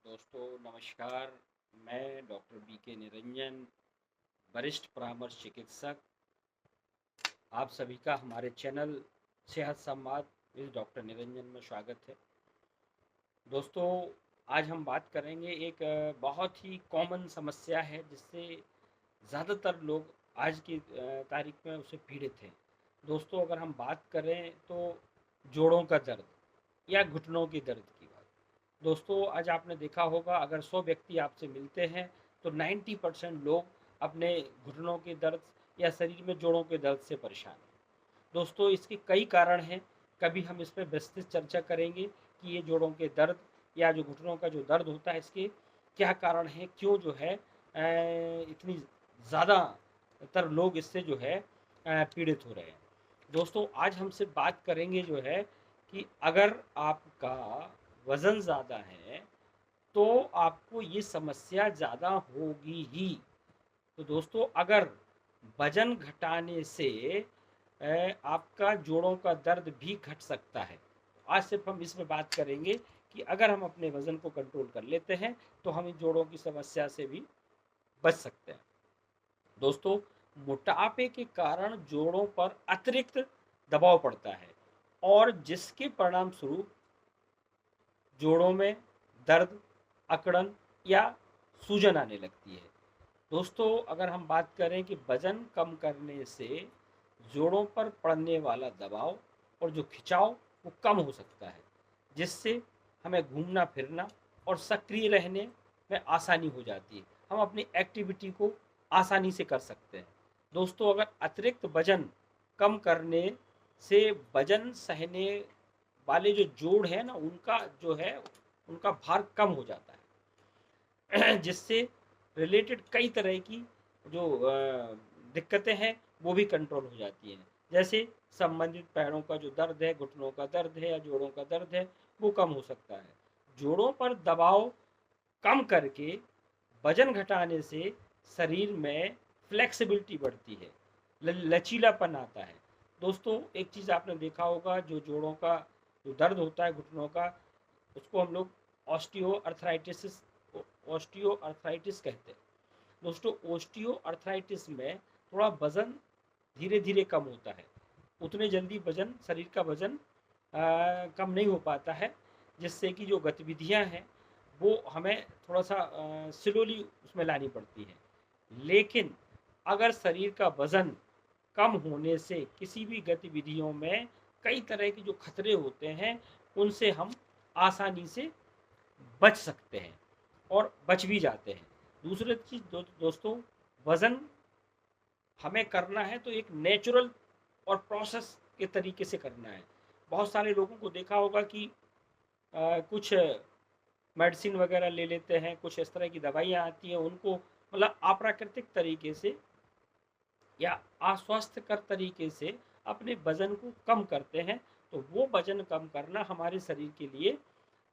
दोस्तों नमस्कार। मैं डॉक्टर बीके निरंजन, वरिष्ठ परामर्श चिकित्सक। आप सभी का हमारे चैनल सेहत संवाद इस डॉक्टर निरंजन में स्वागत है। दोस्तों आज हम बात करेंगे एक बहुत ही कॉमन समस्या है जिससे ज़्यादातर लोग आज की तारीख में उससे पीड़ित हैं। दोस्तों अगर हम बात करें तो जोड़ों का दर्द या घुटनों की दर्द की बात। दोस्तों आज आपने देखा होगा अगर 100 व्यक्ति आपसे मिलते हैं तो 90% लोग अपने घुटनों के दर्द या शरीर में जोड़ों के दर्द से परेशान हैं। दोस्तों इसके कई कारण हैं, कभी हम इस पर विस्तृत चर्चा करेंगे कि ये जोड़ों के दर्द या जो घुटनों का जो दर्द होता है इसके क्या कारण हैं, क्यों जो है इतनी ज़्यादातर लोग इससे जो है पीड़ित हो रहे हैं। दोस्तों आज हमसे बात करेंगे जो है कि अगर आपका वज़न ज़्यादा है तो आपको ये समस्या ज़्यादा होगी ही। तो दोस्तों अगर वजन घटाने से आपका जोड़ों का दर्द भी घट सकता है। आज सिर्फ हम इसमें बात करेंगे कि अगर हम अपने वज़न को कंट्रोल कर लेते हैं तो हम इन जोड़ों की समस्या से भी बच सकते हैं। दोस्तों मोटापे के कारण जोड़ों पर अतिरिक्त दबाव पड़ता है और जिसके परिणाम स्वरूप जोड़ों में दर्द, अकड़न या सूजन आने लगती है। दोस्तों अगर हम बात करें कि वजन कम करने से जोड़ों पर पड़ने वाला दबाव और जो खिंचाव वो कम हो सकता है, जिससे हमें घूमना फिरना और सक्रिय रहने में आसानी हो जाती है। हम अपनी एक्टिविटी को आसानी से कर सकते हैं। दोस्तों अगर अतिरिक्त वजन कम करने से वजन सहने वाले जो जोड़ है ना उनका जो है उनका भार कम हो जाता है जिससे रिलेटेड कई तरह की जो दिक्कतें हैं वो भी कंट्रोल हो जाती हैं। जैसे संबंधित पैरों का जो दर्द है, घुटनों का दर्द है या जोड़ों का दर्द है वो कम हो सकता है। जोड़ों पर दबाव कम करके वजन घटाने से शरीर में फ्लेक्सिबिलिटी बढ़ती है, लचीलापन आता है। दोस्तों एक चीज़ आपने देखा होगा, जो जोड़ों का जो दर्द होता है घुटनों का, उसको हम लोग ऑस्टियो अर्थराइटिस कहते हैं। दोस्तों ऑस्टियो अर्थराइटिस में थोड़ा वजन धीरे धीरे कम होता है, उतने जल्दी वजन शरीर का वजन कम नहीं हो पाता है, जिससे कि जो गतिविधियां हैं वो हमें थोड़ा सा स्लोली उसमें लानी पड़ती है। लेकिन अगर शरीर का वजन कम होने से किसी भी गतिविधियों में कई तरह के जो खतरे होते हैं उनसे हम आसानी से बच सकते हैं और बच भी जाते हैं। दूसरी चीज़ दोस्तों वज़न हमें करना है तो एक नेचुरल और प्रोसेस के तरीके से करना है। बहुत सारे लोगों को देखा होगा कि कुछ मेडिसिन वगैरह ले लेते हैं, कुछ इस तरह की दवाइयाँ आती हैं, उनको मतलब अप्राकृतिक तरीके से या अस्वास्थ्यकर तरीके से अपने वजन को कम करते हैं, तो वो वजन कम करना हमारे शरीर के लिए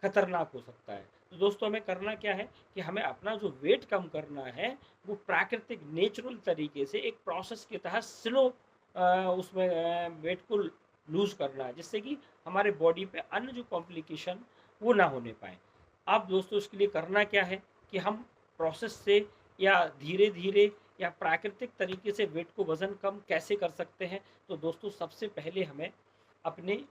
खतरनाक हो सकता है। तो दोस्तों हमें करना क्या है कि हमें अपना जो वेट कम करना है वो प्राकृतिक नेचुरल तरीके से एक प्रोसेस के तहत स्लो उसमें वेट को लूज करना है, जिससे कि हमारे बॉडी पे अन्य जो कॉम्प्लिकेशन वो ना होने पाए। अब दोस्तों इसके लिए करना क्या है कि हम प्रोसेस से या धीरे धीरे या प्राकृतिक तरीके से वेट को वज़न कम कैसे कर सकते हैं। तो दोस्तों सबसे पहले हमें अपने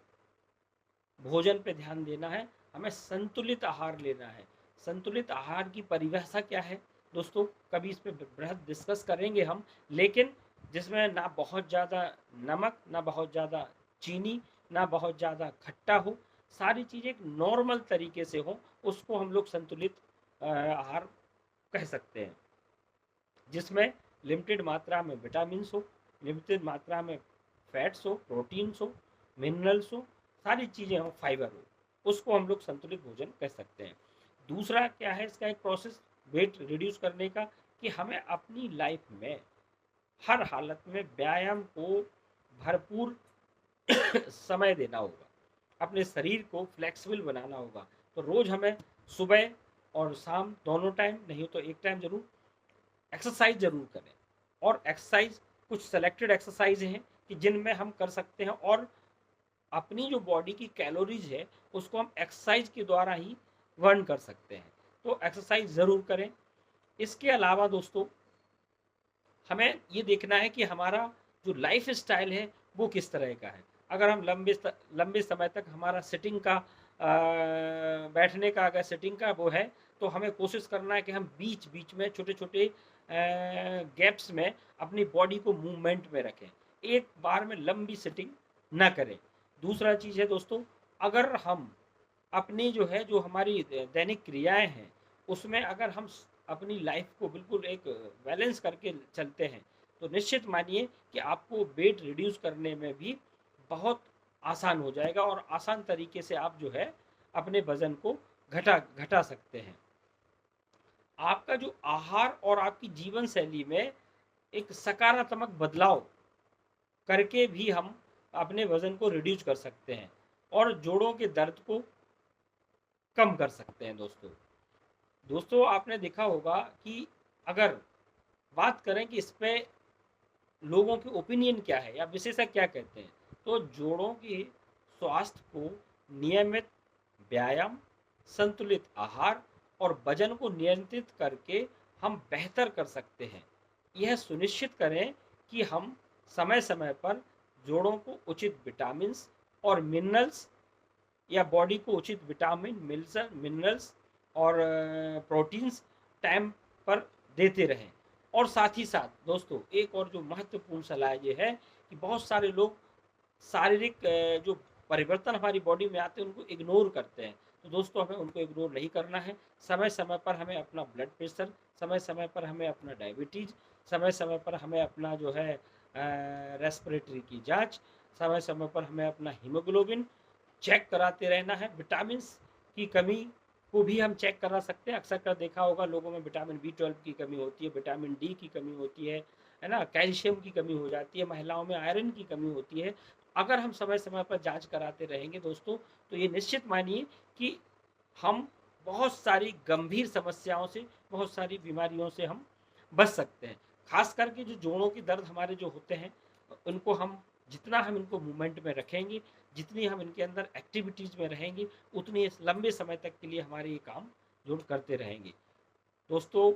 भोजन पे ध्यान देना है, हमें संतुलित आहार लेना है। संतुलित आहार की परिभाषा क्या है दोस्तों, कभी इस पे बृहद डिस्कस करेंगे हम, लेकिन जिसमें ना बहुत ज़्यादा नमक, ना बहुत ज़्यादा चीनी, ना बहुत ज़्यादा खट्टा हो, सारी चीज़ें एक नॉर्मल तरीके से हो, उसको हम लोग संतुलित आहार कह सकते हैं। जिसमें लिमिटेड मात्रा में विटामिन्स हो, लिमिटेड मात्रा में फैट्स हो, प्रोटीन्स हो, मिनरल्स हो, सारी चीज़ें हो, फाइबर हो, उसको हम लोग संतुलित भोजन कह सकते हैं। दूसरा क्या है इसका एक प्रोसेस वेट रिड्यूस करने का, कि हमें अपनी लाइफ में हर हालत में व्यायाम को भरपूर समय देना होगा, अपने शरीर को फ्लेक्सिबल बनाना होगा। तो रोज़ हमें सुबह और शाम दोनों टाइम, नहीं तो एक टाइम जरूर एक्सरसाइज जरूर करें। और एक्सरसाइज कुछ सेलेक्टेड एक्सरसाइज हैं कि जिनमें हम कर सकते हैं, और अपनी जो बॉडी की कैलोरीज है उसको हम एक्सरसाइज के द्वारा ही बर्न कर सकते हैं। तो एक्सरसाइज ज़रूर करें। इसके अलावा दोस्तों हमें ये देखना है कि हमारा जो लाइफ स्टाइल है वो किस तरह का है। अगर हम लंबे समय तक हमारा सिटिंग का बैठने का अगर सिटिंग का वो है, तो हमें कोशिश करना है कि हम बीच-बीच में छोटे-छोटे गैप्स में अपनी बॉडी को मूवमेंट में रखें। एक बार में लंबी सिटिंग ना करें। दूसरा चीज़ है दोस्तों, अगर हम अपनी जो है जो हमारी दैनिक क्रियाएँ हैं, उसमें अगर हम अपनी लाइफ को बिल्कुल एक बैलेंस करके चलते हैं, तो निश्चित मानिए कि आपको वेट रिड्यूस करने में भी बहुत आसान हो जाएगा और आसान तरीके से आप जो है अपने वज़न को घटा घटा सकते हैं। आपका जो आहार और आपकी जीवन शैली में एक सकारात्मक बदलाव करके भी हम अपने वज़न को रिड्यूस कर सकते हैं और जोड़ों के दर्द को कम कर सकते हैं दोस्तों। दोस्तों आपने देखा होगा कि अगर बात करें कि इस पे लोगों के ओपिनियन क्या है या विशेषज्ञ क्या कहते हैं, तो जोड़ों के स्वास्थ्य को नियमित व्यायाम, संतुलित आहार और वजन को नियंत्रित करके हम बेहतर कर सकते हैं। यह सुनिश्चित करें कि हम समय-समय पर जोड़ों को उचित विटामिन्स और मिनरल्स या बॉडी को उचित विटामिन, मिनरल्स और प्रोटीन्स टाइम पर देते रहें। और साथ ही साथ दोस्तों एक और जो महत्वपूर्ण सलाह ये है कि बहुत सारे लोग शारीरिक जो परिवर्तन हमारी बॉडी में आते हैं उनको इग्नोर करते हैं। तो दोस्तों हमें उनको इग्नोर नहीं करना है। समय-समय पर हमें अपना ब्लड प्रेशर, समय-समय पर हमें अपना डायबिटीज़, समय-समय पर हमें अपना जो है रेस्पिरेटरी की जाँच, समय-समय पर हमें अपना हीमोग्लोबिन चेक कराते रहना है। विटामिन्स की कमी को भी हम चेक करा सकते हैं। अक्सर कर देखा होगा लोगों में विटामिन B12 की कमी होती है, विटामिन D की कमी होती है ना? कैल्शियम की कमी हो जाती है, महिलाओं में आयरन की कमी होती है। अगर हम समय-समय पर जाँच कराते रहेंगे दोस्तों, तो ये निश्चित मानिए कि हम बहुत सारी गंभीर समस्याओं से, बहुत सारी बीमारियों से हम बच सकते हैं। ख़ास करके जो जोड़ों के दर्द हमारे जो होते हैं, उनको हम जितना हम इनको मूवमेंट में रखेंगे, जितनी हम इनके अंदर एक्टिविटीज़ में रहेंगे, उतनी लंबे समय तक के लिए हमारे ये काम जो करते रहेंगे। दोस्तों,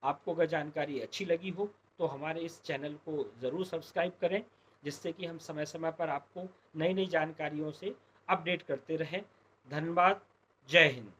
आपको अगर जानकारी अच्छी लगी हो, तो हमारे इस चैनल को ज़रूर सब्सक्राइब करें, जिससे कि हम समय-समय पर आपको नई-नई जानकारियों से अपडेट करते रहें। धन्यवाद। जय हिंद।